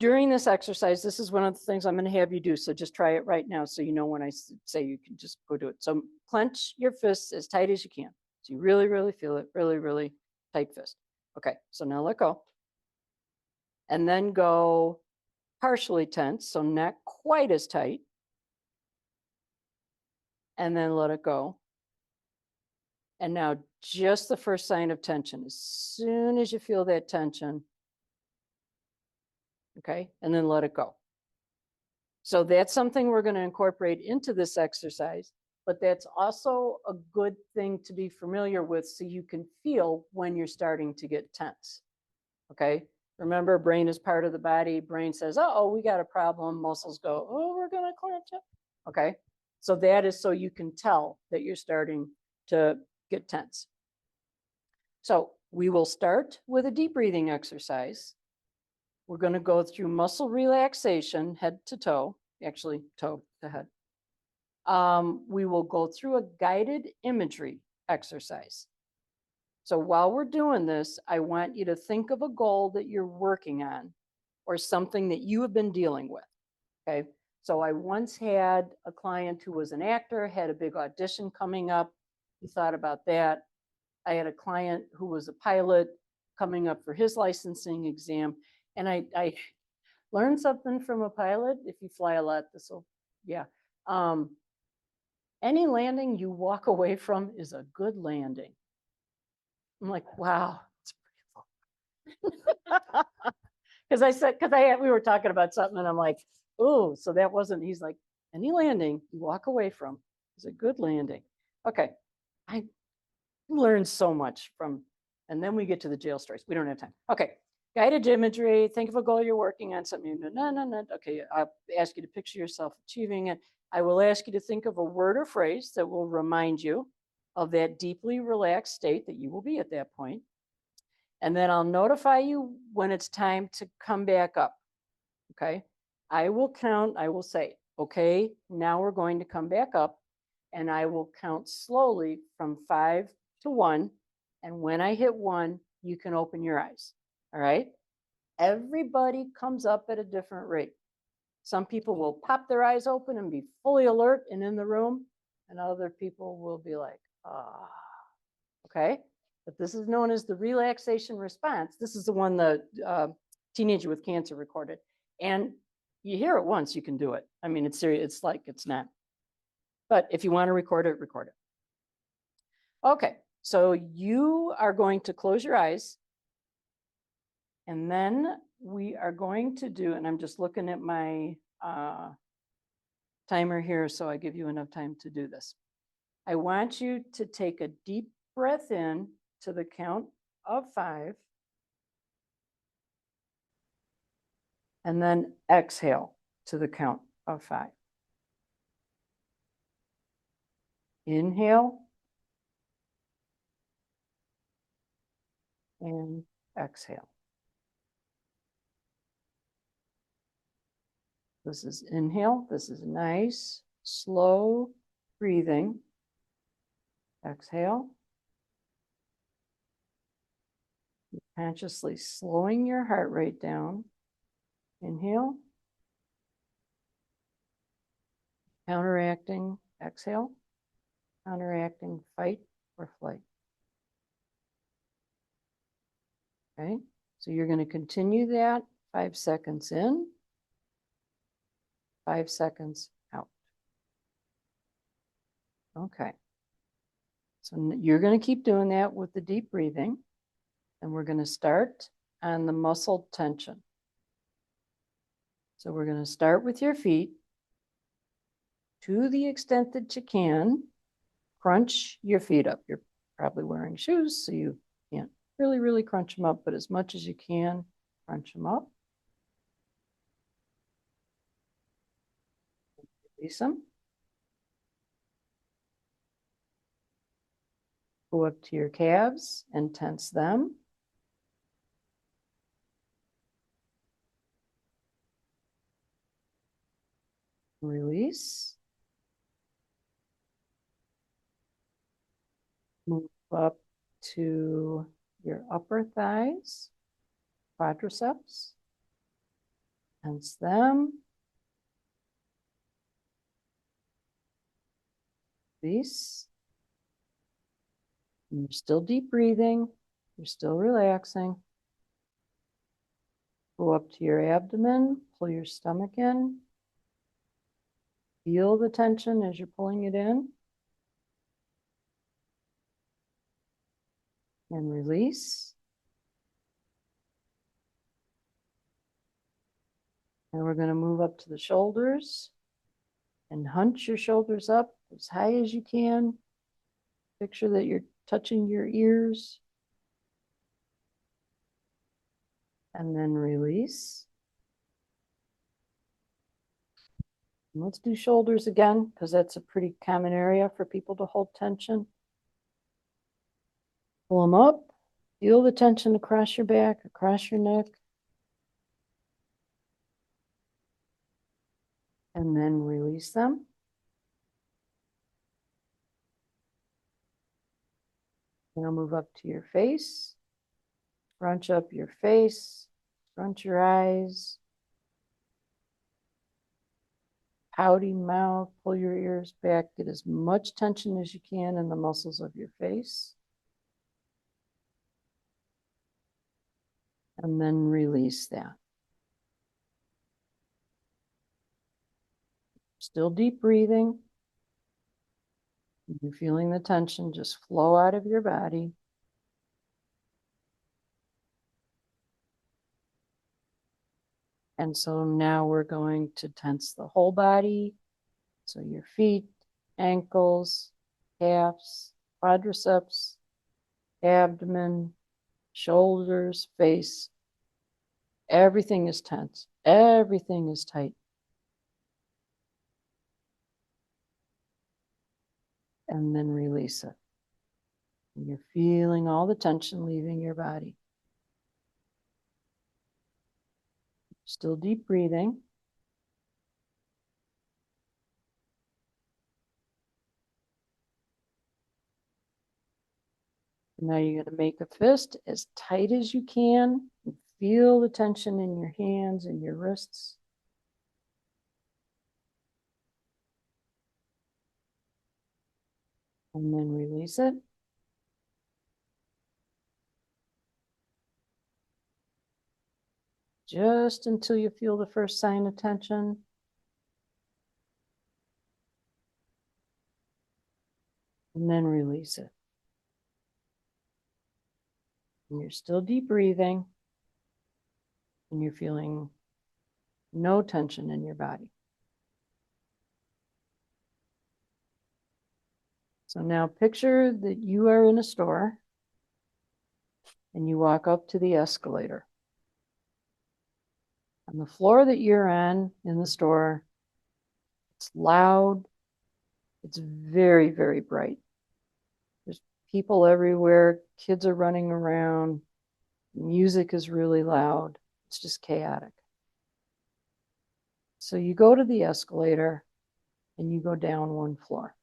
during this exercise, this is one of the things I'm going to have you do. So just try it right now. So you know when I say you can just go do it. So clench your fists as tight as you can. So you really, really feel it. Really, really tight fist. Okay. So now let go. And then go partially tense. So not quite as tight. And then let it go. And now just the first sign of tension. As soon as you feel that tension, okay, and then let it go. So that's something we're going to incorporate into this exercise, but that's also a good thing to be familiar with so you can feel when you're starting to get tense. Okay, remember, brain is part of the body. Brain says, oh, we got a problem. Muscles go, oh, we're going to clench it. Okay, so that is so you can tell that you're starting to get tense. So we will start with a deep breathing exercise. We're going to go through muscle relaxation, head to toe, actually toe to head. We will go through a guided imagery exercise. So while we're doing this, I want you to think of a goal that you're working on or something that you have been dealing with. Okay. So I once had a client who was an actor, had a big audition coming up. He thought about that. I had a client who was a pilot coming up for his licensing exam. And I learned something from a pilot. If you fly a lot, this will, yeah. Any landing you walk away from is a good landing. I'm like, wow, it's pretty full. Because we were talking about something and I'm like, oh, so that wasn't, he's like, any landing you walk away from is a good landing. Okay. I learned so much from, and then we get to the jail stories. We don't have time. Okay. Guided imagery. Think of a goal you're working on, something you do. No. Okay. I'll ask you to picture yourself achieving it. I will ask you to think of a word or phrase that will remind you of that deeply relaxed state that you will be at that point. And then I'll notify you when it's time to come back up. Okay. I will count. I will say, okay, now we're going to come back up. And I will count slowly from 5 to 1. And when I hit 1, you can open your eyes. All right. Everybody comes up at a different rate. Some people will pop their eyes open and be fully alert and in the room. And other people will be like, ah, okay. But this is known as the relaxation response. This is the one the teenager with cancer recorded. And you hear it once, you can do it. I mean, it's serious. It's like, it's not. But if you want to record it, record it. Okay, so you are going to close your eyes. And then we are going to do, and I'm just looking at my timer here, so I give you enough time to do this. I want you to take a deep breath in to the count of 5. And then exhale to the count of 5. Inhale. And exhale. This is inhale. This is nice, slow breathing. Exhale. Consciously slowing your heart rate down. Inhale. Counteracting. Exhale. Counteracting fight or flight. Okay, so you're going to continue that 5 seconds in, 5 seconds out. Okay, so you're going to keep doing that with the deep breathing, and we're going to start on the muscle tension. So we're going to start with your feet. To the extent that you can, crunch your feet up. You're probably wearing shoes, so you can't really crunch them up, but as much as you can, crunch them up. Release them. Go up to your calves and tense them. Release. Move up to your upper thighs, quadriceps. Tense them. Release. And you're still deep breathing. You're still relaxing. Go up to your abdomen, pull your stomach in. Feel the tension as you're pulling it in. And release. And we're going to move up to the shoulders and hunch your shoulders up as high as you can. Picture that you're touching your ears. And then release. And let's do shoulders again, because that's a pretty common area for people to hold tension. Pull them up. Feel the tension across your back, across your neck. And then release them. Now move up to your face. Scrunch up your face. Scrunch your eyes. Pouty mouth. Pull your ears back. Get as much tension as you can in the muscles of your face. And then release that. Still deep breathing. You're feeling the tension just flow out of your body. And so now we're going to tense the whole body. So your feet, ankles, calves, quadriceps, abdomen, shoulders, face. Everything is tense. Everything is tight. And then release it. And you're feeling all the tension leaving your body. Still deep breathing. Now you're going to make a fist as tight as you can. And feel the tension in your hands and your wrists. And then release it. Just until you feel the first sign of tension. And then release it. And you're still deep breathing. And you're feeling no tension in your body. So now picture that you are in a store and you walk up to the escalator. On the floor that you're on in the store, it's loud. It's very, very bright. There's people everywhere. Kids are running around. Music is really loud. It's just chaotic. So you go to the escalator and you go down one floor.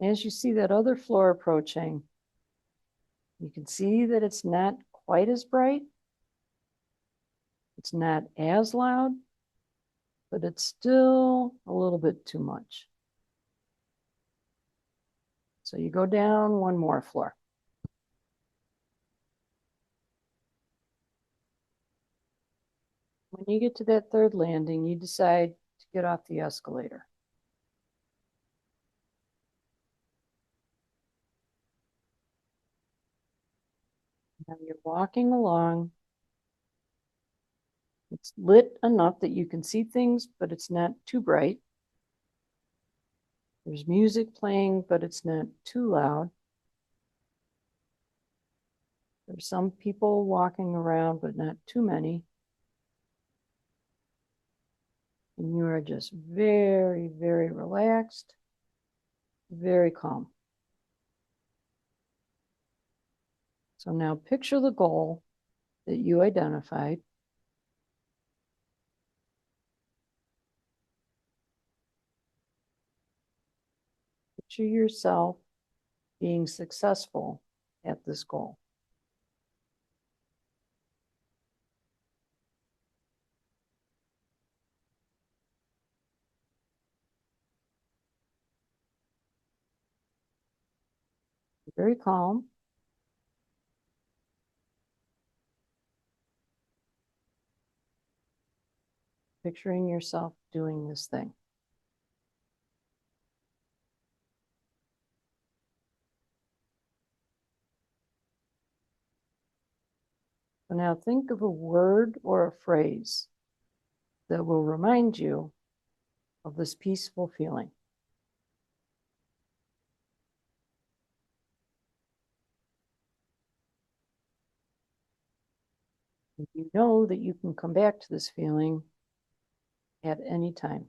As you see that other floor approaching, you can see that it's not quite as bright. It's not as loud, but it's still a little bit too much. So you go down one more floor. When you get to that third landing, you decide to get off the escalator. Now you're walking along. It's lit enough that you can see things, but it's not too bright. There's music playing, but it's not too loud. There's some people walking around, but not too many. And you are just very, very relaxed, very calm. So now picture the goal that you identified. Picture yourself being successful at this goal. very calm. Picturing yourself doing this thing. So now think of a word or a phrase that will remind you of this peaceful feeling. You know that you can come back to this feeling at any time.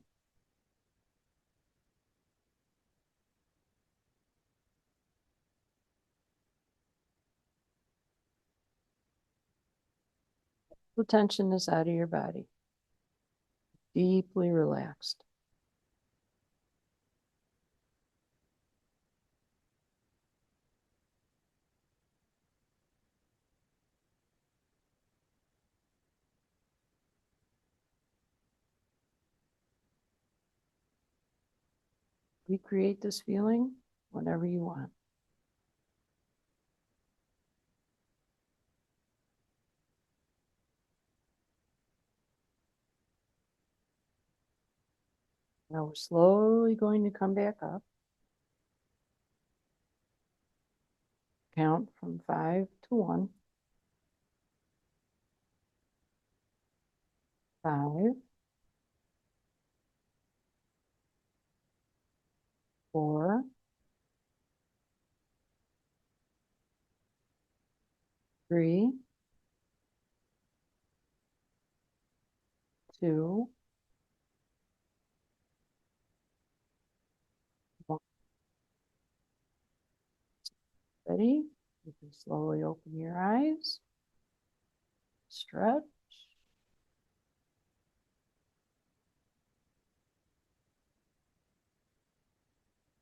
The tension is out of your body. Deeply relaxed. Recreate this feeling whenever you want. Now we're slowly going to come back up. Count from 5 to 1. 5, 4, 3, 2, 1. Ready? You can slowly open your eyes. Stretch.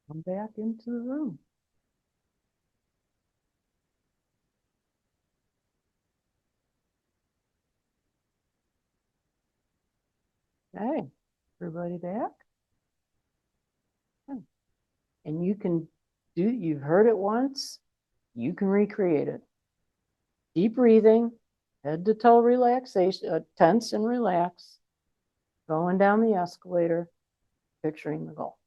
Come back into the room. Okay, everybody back? Okay. And you can do, you've heard it once, you can recreate it. Deep breathing, head to toe relaxation, tense and relax, going down the escalator, picturing the goal.